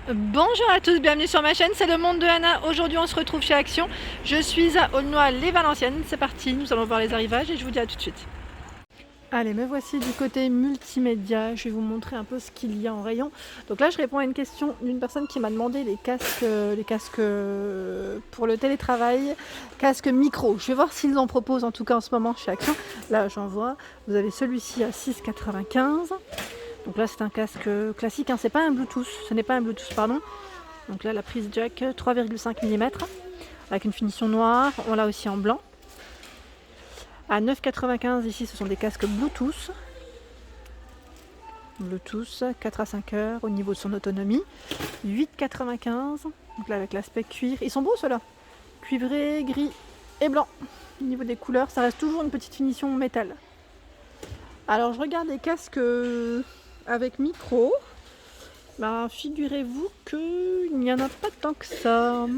Bonjour à tous, bienvenue sur ma chaîne, c'est le monde de Anna. Aujourd'hui on se retrouve chez Action. Je suis à Aulnoy-les-Valenciennes, c'est parti, nous allons voir les arrivages et je vous dis à tout de suite. Allez, me voici du côté multimédia, je vais vous montrer un peu ce qu'il y a en rayon. Donc là je réponds à une question d'une personne qui m'a demandé les casques pour le télétravail, casques micro. Je vais voir s'ils en proposent en tout cas en ce moment chez Action. Là j'en vois, vous avez celui-ci à 6,95 €. Donc là c'est un casque classique, hein. C'est pas un Bluetooth, ce n'est pas un Bluetooth pardon. Donc là la prise jack 3,5 mm avec une finition noire, on l'a aussi en blanc. À 9,95 € ici ce sont des casques Bluetooth. Bluetooth 4 à 5 heures au niveau de son autonomie. 8,95 €. Donc là avec l'aspect cuir, ils sont beaux ceux-là. Cuivré, gris et blanc. Au niveau des couleurs, ça reste toujours une petite finition métal. Alors je regarde les casques avec micro, figurez-vous qu'il n'y en a pas tant que ça.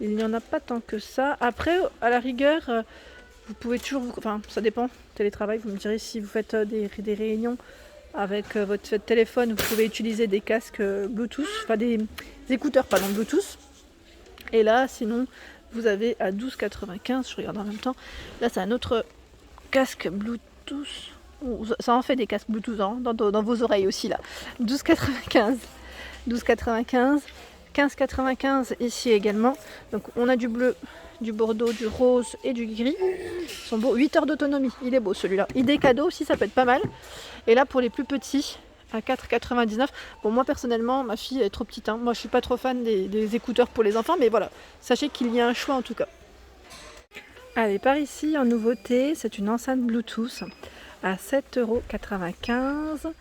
Il n'y en a pas tant que ça. Après, à la rigueur, vous pouvez toujours... Enfin, ça dépend, télétravail, vous me direz si vous faites des réunions avec votre téléphone, vous pouvez utiliser des casques Bluetooth, enfin des écouteurs, pardon, Bluetooth. Et là, sinon, vous avez à 12,95 €, je regarde en même temps. Là, c'est un autre casque Bluetooth. Ça en fait des casques Bluetooth hein, dans vos oreilles aussi là. 12,95 12,95 15,95 ici également. Donc on a du bleu, du bordeaux, du rose et du gris. Ils sont beaux. 8 heures d'autonomie. Il est beau celui-là. Idée cadeau aussi, ça peut être pas mal. Et là pour les plus petits, à 4,99 €. Bon, moi personnellement, ma fille est trop petite. Hein. Moi je suis pas trop fan des écouteurs pour les enfants, mais voilà. Sachez qu'il y a un choix en tout cas. Allez, par ici en nouveauté, c'est une enceinte Bluetooth à 7,95 €.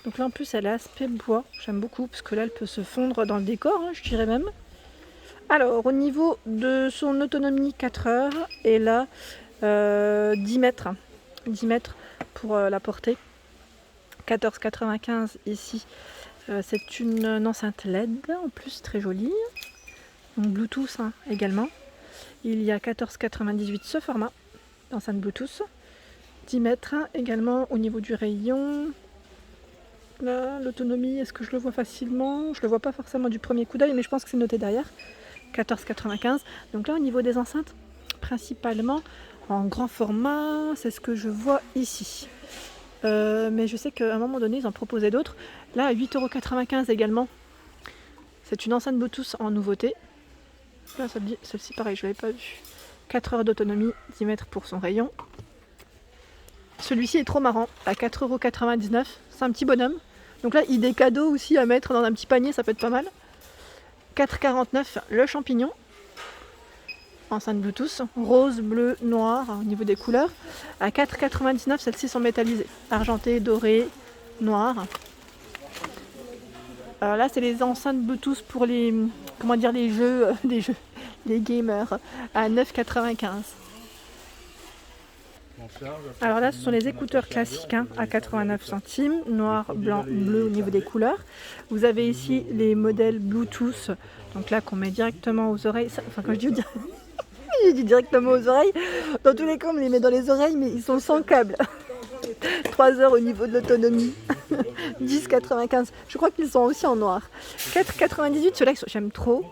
Donc là en plus elle a aspect bois, j'aime beaucoup parce que là elle peut se fondre dans le décor, hein, je dirais même. Alors au niveau de son autonomie 4 heures, et là 10 mètres pour la portée. 14,95 € ici. C'est une enceinte LED en plus très jolie. Donc Bluetooth hein, également. Il y a 14,98 € ce format d'enceinte Bluetooth. 10 mètres également au niveau du rayon. Là, l'autonomie, est-ce que je le vois facilement? Je le vois pas forcément du premier coup d'œil, mais je pense que c'est noté derrière. 14,95 €. Donc là, au niveau des enceintes, principalement en grand format, c'est ce que je vois ici. Mais je sais qu'à un moment donné, ils en proposaient d'autres. Là, à 8,95 € également. C'est une enceinte Bluetooth en nouveauté. Là, celle-ci, pareil, je ne l'avais pas vue. 4 heures d'autonomie, 10 mètres pour son rayon. Celui-ci est trop marrant, à 4,99 €. C'est un petit bonhomme. Donc là, idée cadeau aussi à mettre dans un petit panier, ça peut être pas mal. 4,49 € le champignon. Enceinte Bluetooth, rose, bleu, noir, au niveau des couleurs. À 4,99 €, celles-ci sont métallisées. Argenté, doré, noir. Alors là, c'est les enceintes Bluetooth pour les, comment dire, les jeux, les gamers, à 9,95 €. Alors là, ce sont les écouteurs classiques hein, à 89 centimes, noir, blanc, bleu au niveau des couleurs. Vous avez ici les modèles Bluetooth, donc là qu'on met directement aux oreilles. Enfin, quand je dis, je dis directement aux oreilles, dans tous les cas, on me les met dans les oreilles, mais ils sont sans câble. 3 heures au niveau de l'autonomie. 10,95 €. Je crois qu'ils sont aussi en noir. 4,98 €, ceux-là j'aime trop.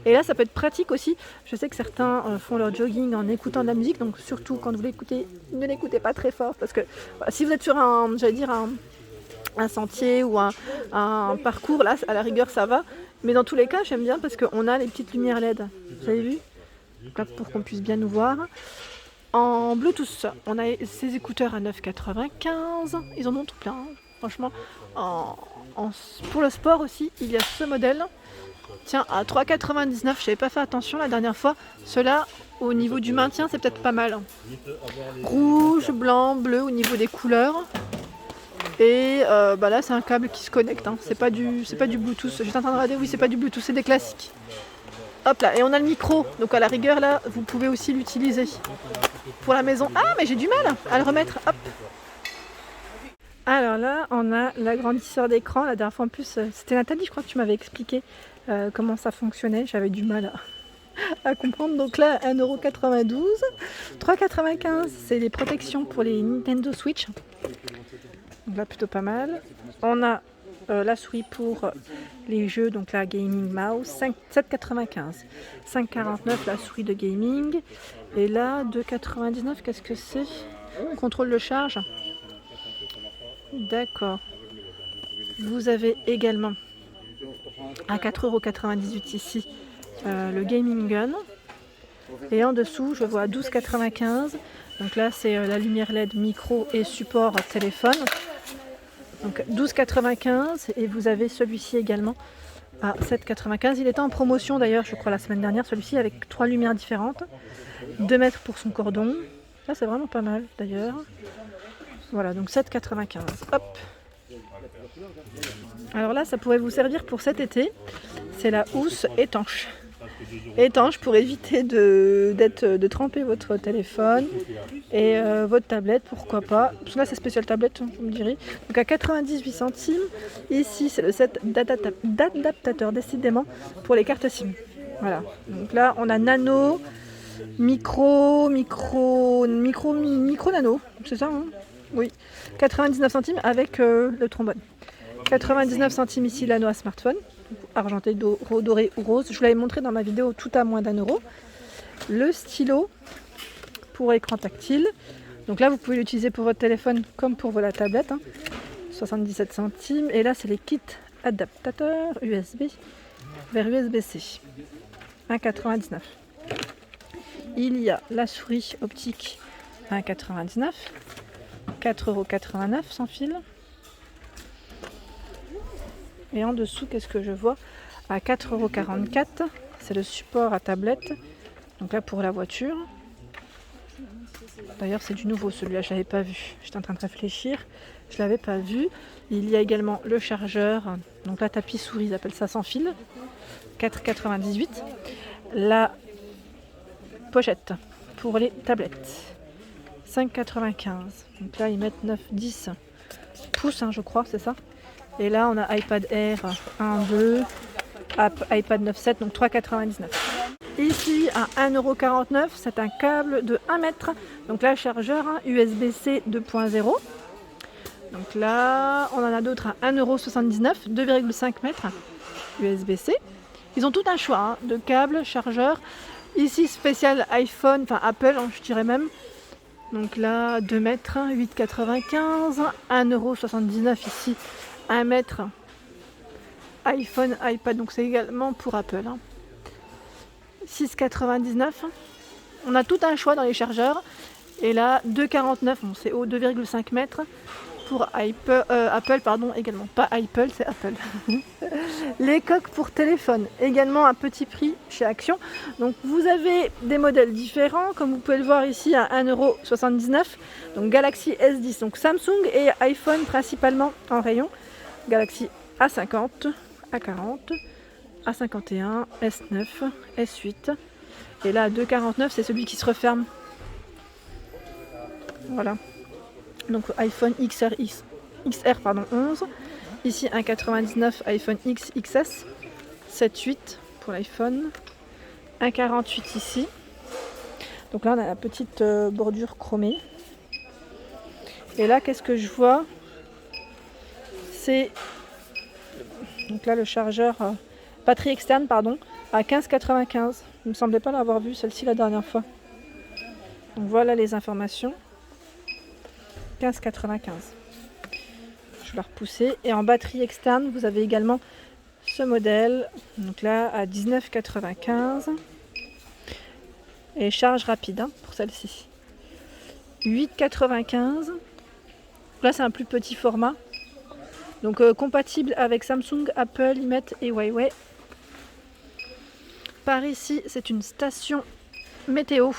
Et là ça peut être pratique aussi. Je sais que certains font leur jogging en écoutant de la musique, donc surtout quand vous l'écoutez, ne l'écoutez pas très fort parce que si vous êtes sur un sentier ou un parcours, là à la rigueur ça va. Mais dans tous les cas j'aime bien parce qu'on a les petites lumières LED. Vous avez vu? Là, pour qu'on puisse bien nous voir. En Bluetooth, on a ces écouteurs à 9,95 €. Ils en ont tout plein, hein. Franchement. Pour le sport aussi, il y a ce modèle. Tiens, à 3,99 €, je n'avais pas fait attention la dernière fois. Ceux-là, au niveau du maintien, c'est peut-être pas mal. Rouge, blanc, bleu au niveau des couleurs. Et là, c'est un câble qui se connecte. Hein. C'est pas du Bluetooth. J'étais en train de regarder, oui, c'est pas du Bluetooth, c'est des classiques. Hop là, et on a le micro. Donc à la rigueur, là, vous pouvez aussi l'utiliser pour la maison. Ah, mais j'ai du mal à le remettre. Hop. Alors là, on a l'agrandisseur d'écran. La dernière fois en plus, c'était Nathalie, je crois que tu m'avais expliqué comment ça fonctionnait. J'avais du mal à comprendre. Donc là, 1,92 €. 3,95 €, c'est les protections pour les Nintendo Switch. Donc là, plutôt pas mal. On a la souris pour les jeux, donc la Gaming Mouse, 7,95. 5,49 la souris de gaming. Et là, 2,99, qu'est-ce que c'est? Contrôle de charge. D'accord. Vous avez également à 4,98 € ici le Gaming Gun. Et en dessous, je vois 12,95. Donc là, c'est la lumière LED micro et support téléphone. Donc 12,95. Et vous avez celui-ci également à 7,95. Il était en promotion d'ailleurs, je crois, la semaine dernière. Celui-ci avec 3 lumières différentes. 2 mètres pour son cordon. Là, c'est vraiment pas mal d'ailleurs. Voilà, donc 7,95. Hop. Alors là, ça pourrait vous servir pour cet été. C'est la housse étanche. Étanche pour éviter de tremper votre téléphone et votre tablette, pourquoi pas. Parce que là, c'est spécial tablette, vous me direz. Donc à 98 centimes. Ici, c'est le set d'adaptateur, décidément, pour les cartes SIM. Voilà. Donc là, on a nano, micro, nano. C'est ça, hein? Oui. 99 centimes avec le trombone. 99 centimes ici l'anneau à smartphone, argenté, doré ou rose. Je vous l'avais montré dans ma vidéo, tout à moins d'1 €. Le stylo pour écran tactile. Donc là, vous pouvez l'utiliser pour votre téléphone comme pour la tablette. 77 centimes. Et là, c'est les kits adaptateurs USB vers USB-C. 1,99 €. Il y a la souris optique 1,99 €. 4,89 € sans fil. Et en dessous, qu'est-ce que je vois? À 4,44 €, c'est le support à tablette. Donc là, pour la voiture. D'ailleurs, c'est du nouveau, celui-là, je ne l'avais pas vu. J'étais en train de réfléchir, je ne l'avais pas vu. Il y a également le chargeur. Donc la tapis souris, ils appellent ça sans fil. 4,98 €. La pochette pour les tablettes. 5,95 €. Donc là, ils mettent 9-10 pouces, je crois, c'est ça. Et là, on a iPad Air 1,2, iPad 9,7, donc 3,99 €. Ici, à 1,49 €, c'est un câble de 1 mètre. Donc là, chargeur USB-C 2.0. Donc là, on en a d'autres à 1,79 €, 2,5 mètres USB-C. Ils ont tout un choix de câbles, chargeurs. Ici, spécial iPhone, enfin Apple, je dirais même. Donc là, 2 mètres, 8,95 €, 1,79 € ici. 1 mètre iPhone, iPad, donc c'est également pour Apple. 6,99 €. On a tout un choix dans les chargeurs. Et là, 2,49 €, bon, c'est haut, 2,5 mètres pour Apple, pardon, également. Pas Apple, c'est Apple. Les coques pour téléphone, également à petit prix chez Action. Donc vous avez des modèles différents, comme vous pouvez le voir ici à 1,79 €. Donc Galaxy S10, donc Samsung et iPhone principalement en rayon. Galaxy A50, A40, A51, S9, S8. Et là, à 2,49 €, c'est celui qui se referme. Voilà. Donc iPhone XR 11. Ici 1,99 € iPhone X, XS. 7,8 € pour l'iPhone. 1,48 € ici. Donc là, on a la petite bordure chromée. Et là, qu'est-ce que je vois? C'est donc là le chargeur batterie externe, pardon, à 15,95 €. Il ne me semblait pas l'avoir vu celle-ci la dernière fois. Donc voilà les informations. 15,95 €. Je vais la repousser. Et en batterie externe, vous avez également ce modèle. Donc là à 19,95 €. Et charge rapide pour celle-ci. 8,95 €. Là c'est un plus petit format. Donc compatible avec Samsung, Apple, iMet et Huawei. Par ici, c'est une station météo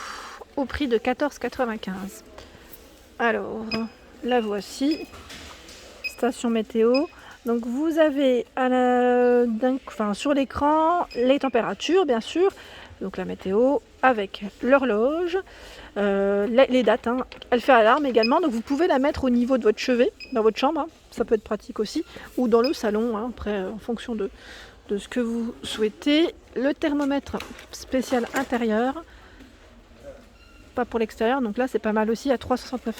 au prix de 14,95 €. Alors, la voici. Station météo. Donc vous avez sur l'écran les températures, bien sûr. Donc la météo avec l'horloge, les dates. Elle fait alarme également, donc vous pouvez la mettre au niveau de votre chevet, dans votre chambre. Ça peut être pratique aussi. Ou dans le salon, après en fonction de ce que vous souhaitez. Le thermomètre spécial intérieur. Pas pour l'extérieur, donc là c'est pas mal aussi à 3,69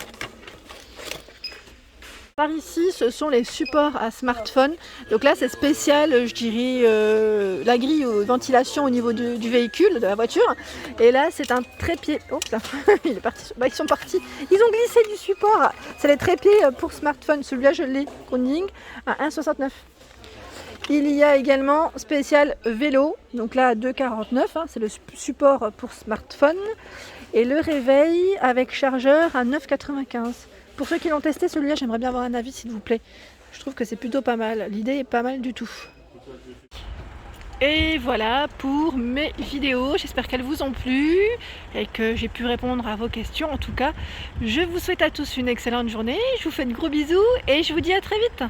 €. Par ici, ce sont les supports à smartphone. Donc là, c'est spécial, je dirais, la grille ventilation au niveau du véhicule, de la voiture. Et là, c'est un trépied. Oh putain, il est parti. Bah, ils sont partis. Ils ont glissé du support. C'est les trépieds pour smartphone. Celui-là, je l'ai. Grounding à 1,69. Il y a également spécial vélo. Donc là, à 2,49. Hein, c'est le support pour smartphone. Et le réveil avec chargeur à 9,95. Pour ceux qui l'ont testé, celui-là, j'aimerais bien avoir un avis, s'il vous plaît. Je trouve que c'est plutôt pas mal. L'idée est pas mal du tout. Et voilà pour mes vidéos. J'espère qu'elles vous ont plu et que j'ai pu répondre à vos questions. En tout cas, je vous souhaite à tous une excellente journée. Je vous fais de gros bisous et je vous dis à très vite.